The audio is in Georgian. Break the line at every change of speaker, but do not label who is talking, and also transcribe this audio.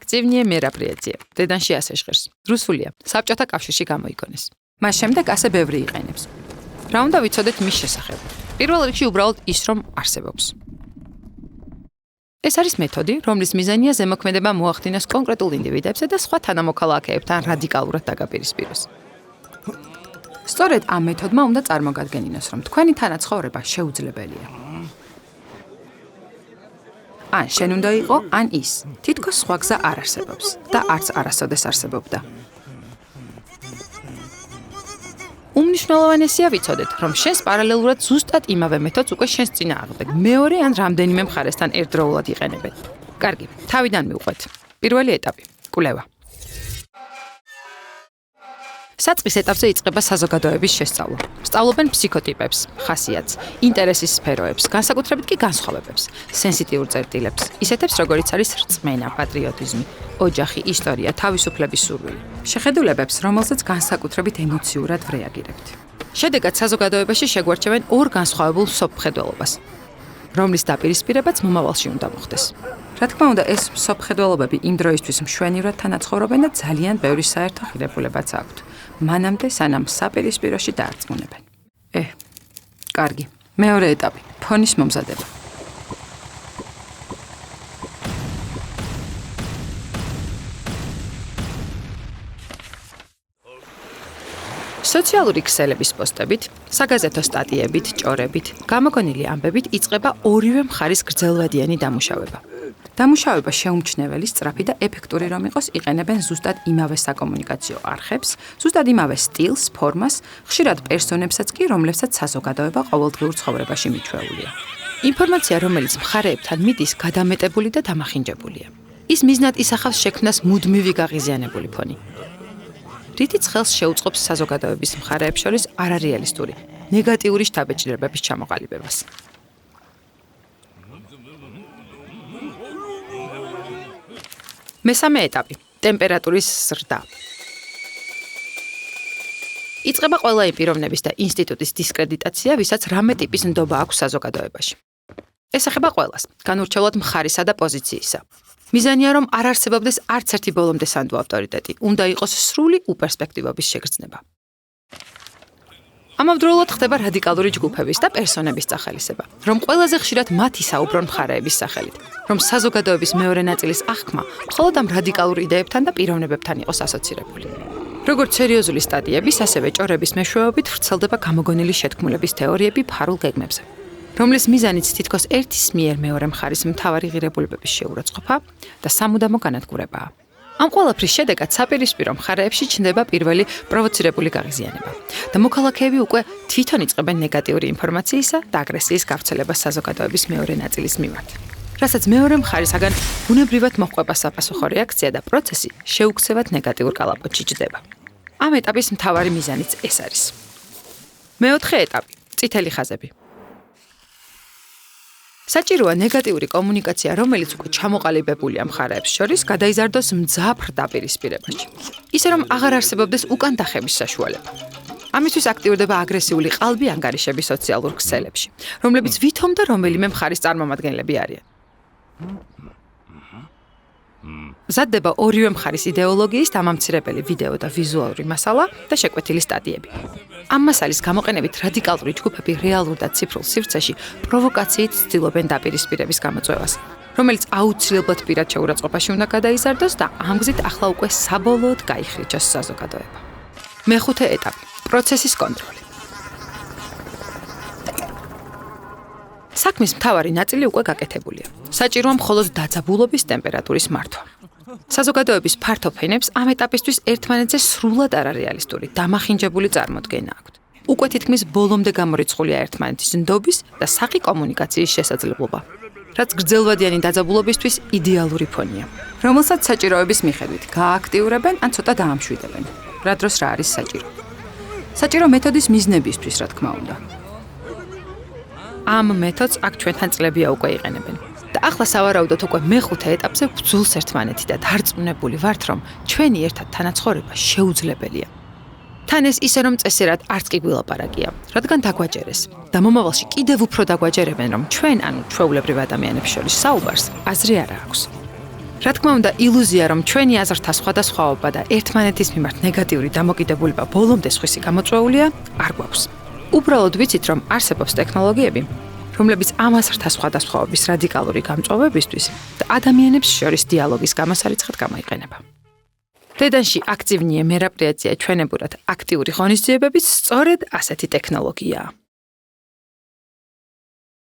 Активнее мероприятие. დედანში ასე ჟღერს. რუსულია. საბჭოთა კავშირში გამოიგონეს. მას შემდეგ ასე ბევრი იყენებს. რა უნდა ვიცოდეთ მის შესახებ? პირველ რიგში უბრალოდ ის, რომ არსებობს. ეს არის მეთოდი, რომლის მიზანია ზემოქმედება მოახდინოს კონკრეტულ ინდივიდებსა და სხვა თანამოქალაქეებთან რადიკალურად დაგაპირისპიროს. სწორედ ამ მეთოდმა უნდა წარმოგადგენინოს, რომ თქვენი თანაცხოვრება შეუძლებელია. ან შენ უნდა იყო, ან ის. თითქოს სხვა გზა არ არსებობს და არც არასოდეს არსებობდა. უმნიშვნელოვანესია ვიცოდეთ, რომ შენს პარალელურად ზუსტად იმავე მეთოდს უკვე შენს წინააღმდეგ მეორე ან რამდენიმე მხარესთან ერთდროულად იყენებენ. კარგი, თავიდან მივყვეთ. პირველი ეტაპი, კვლევა. საწყის ეტაპზე იწყება საზოგადოების შესწავლა. სწავლობენ ფსიქოტიპებს, ხასიათს, ინტერესის სფეროებს, განსაკუთრებით კი განსხვავებებს, სენსიტიურ წერტილებს, ისეთებს, როგორიც არის რწმენა, პატრიოტიზმი, ოჯახი, ისტორია, თავისუფლების სურვილი. შეხედულებებს, რომელზეც განსაკუთრებით ემოციურად ვრეაგირებთ. შედეგად საზოგადოებაში შეგვარჩევენ ორ განსხვავებულ მსოფლმხედველობას, რომლის დაპირისპირებაც მომავალში უნდა მოხდეს. რა თქმა უნდა, ეს მსოფლმხედველობები იმ დროისთვის მშვენივრად თანაცხოვრობენ და ძალიან ბევრი საერთო ღირებულებაც აქვთ. მანამდე სანამ საპირისპიროში დაარწმუნებენ. კარგი. მეორე ეტაპი, ფონის მომზადება. სოციალური ქსელების პოსტებით, საგაზეთო სტატიებით, ჭორებით, გამოგონილი ამბებით იწყება ორივე მხარის გრძელვადიანი დამუშავება. დამუშავება შეუმჩნეველი, სწრაფი და ეფექტური რომ იყოს, იყენებენ ზუსტად იმავე საკომუნიკაციო არხებს, ზუსტად იმავე სტილს, ფორმას, ხშირად პერსონებსაც კი, რომლებსაც საზოგადოება ყოველდღიურ ცხოვრებაში მიჩვეულია. ინფორმაცია, რომელიც მხარეებთან მიდის, გადამეტებული და დამახინჯებულია. ის მიზნად ისახავს შექმნას მუდმივი გაღიზიანებული ფონი. რითიც ხელს შეუწყობს საზოგადოების მხარეებს შორის არარეალისტური, ნეგატიური შთაბეჭდილებების ჩამოყალიბებას. მესამე ეტაპი, ტემპერატურის ზრდა. იწყება ყველა იმ პიროვნების და ინსტიტუტის დისკრედიტაცია, ვისაც რამე ტიპის ნდობა აქვს საზოგადოებაში. ეს ეხება ყველას, განურჩევლად მხარისა და პოზიციისა. მიზანია, რომ არ არსებობდეს არც ერთი ბოლომდე სანდო ავტორიტეტი, უნდა იყოს სრული უპერსპექტივობის შეგრძნება. ამავდროულად ხდება რადიკალური ჯგუფების და პერსონების წახალისება, რომ ყველაზე ხშირად მათი საუბრონ მხარეების სახელით, რომ საზოგადოების მეორე ნაწილის აღქმა მხოლოდ ამ რადიკალურ იდეებთან და პიროვნებებთან იყოს ასოცირებული. როგორც სერიოზული სტატიების, ასევე ჭორების მეშვეობით ვრცელდება გამოგონილი შეთქმულების თეორიები ფარულ გეგმებზე, რომლის მიზანიც თითქოს ერთის მიერ მეორე მხარის მთავარი ღირებულებების შეურაცხყოფა და სამუდამო განადგურებაა. ამ ყველაფრის შედეგად საპირისპირო მხარეებში ჩნდება პირველი პროვოცირებული გაღიზიანება და მოქალაქეები უკვე თვითონ იწყებენ ნეგატიური ინფორმაციისა და აგრესიის გავრცელებას საზოგადოების მეორე ნაწილის მიმართ. რასაც მეორე მხარისაგან ბუნებრივად მოჰყვება საპასუხო რეაქცია და პროცესი შეუქცევად ნეგატიურ კალაპოტში ჯდება. ამ ეტაპის მთავარი მიზანიც ეს არის. მეოთხე ეტაპი, წითელი ხაზები. საჭიროა ნეგატიური კომუნიკაცია, რომელიც უკვე ჩამოყალიბებულია მხარეებს შორის, გადაიზარდოს მძაფრ დაპირისპირებაში. ისე რომ აღარ არსებობდეს უკან დახევის საშუალება. ამისთვის აქტიურდება აგრესიული ყალბი ანგარიშები სოციალურ ქსელებში, რომლებიც ვითომ და რომელიმე მხარის წარმომადგენლები არიან. მზადდება ორივე მხარის იდეოლოგიის დამამცირებელი ვიდეო და ვიზუალური მასალა და შეკვეთილი სტატიები. ამ მასალის გამოყენებით რადიკალური ჯგუფები რეალურ და ციფრულ სივრცეში პროვოკაციით ცდილობენ დაპირისპირების გამოწვევას, რომელიც აუცილებლად პირად შეურაცხყოფაში უნდა გადაიზარდოს და ამ გზით ახლა უკვე საბოლოოდ გაიხრიჩოს საზოგადოება. მეხუთე ეტაპი, პროცესის კონტროლი. საქმის მთავარი ნაწილი უკვე გაკეთებულია. საჭიროა მხოლოდ დაძაბულობის ტემპერატურის მართვა. საზოგადოების ფართო ფენებს ამ ეტაპისთვის ერთმანეთზე სრულად არარეალისტური, დამახინჯებული წარმოდგენა აქვთ. უკვე თითქმის ბოლომდე გამორიცხულია ერთმანეთის ნდობის და საყი კომუნიკაციის შესაძლებლობა, რაც გრძელვადიანი დაძაბულობისთვის იდეალური ფონია, რომელსაც საჭიროების მიხედვით გააქტიურებენ ან ცოტა დაამშვიდებენ. რა დროს რა არის საჭირო? საჭირო მეთოდის მიზნებისთვის, რა თქმა უნდა. ამ მეთოდს აქ ჩვენთან წლებია უკვე იყენებენ. და ახლა სავარაუდოდ უკვე მეხუთე ეტაპზე ბრძულს ერთმანეთი და დარწმუნებული ვართ, რომ ჩვენი ერთად თანაცხოვრება შეუძლებელია. თან ეს ისე რომ წესერად არც კი გვილაპარაკია, რადგან დაგვაჯერეს და მომავალში კიდევ უფრო დაგვაჯერებენ, რომ ჩვენ, ანუ ჩვეულებრივ ადამიანებს შორის საუბარს აზრი არ აქვს. რა თქმა უნდა, ილუზია, რომ ჩვენი აზრთა სხვადასხვაობა და ერთმანეთის მიმართ ნეგატიური დამოკიდებულება ბოლომდე სხვისი გამოწვეულია, არ გვაქვს. უბრალოდ ვიცით, რომ არსებობს ტექნოლოგიები, რომლებიც ამ აზრთა სხვადასხვაობის რადიკალური გამწვავებისთვის და ადამიანებს შორის დიალოგის გამოსარიცხად გამოიყენება. დედანში აქტივნია მერაპრიაცია ჩვენებურად აქტიური ღონისძიებების სწორედ ასეთი ტექნოლოგიაა.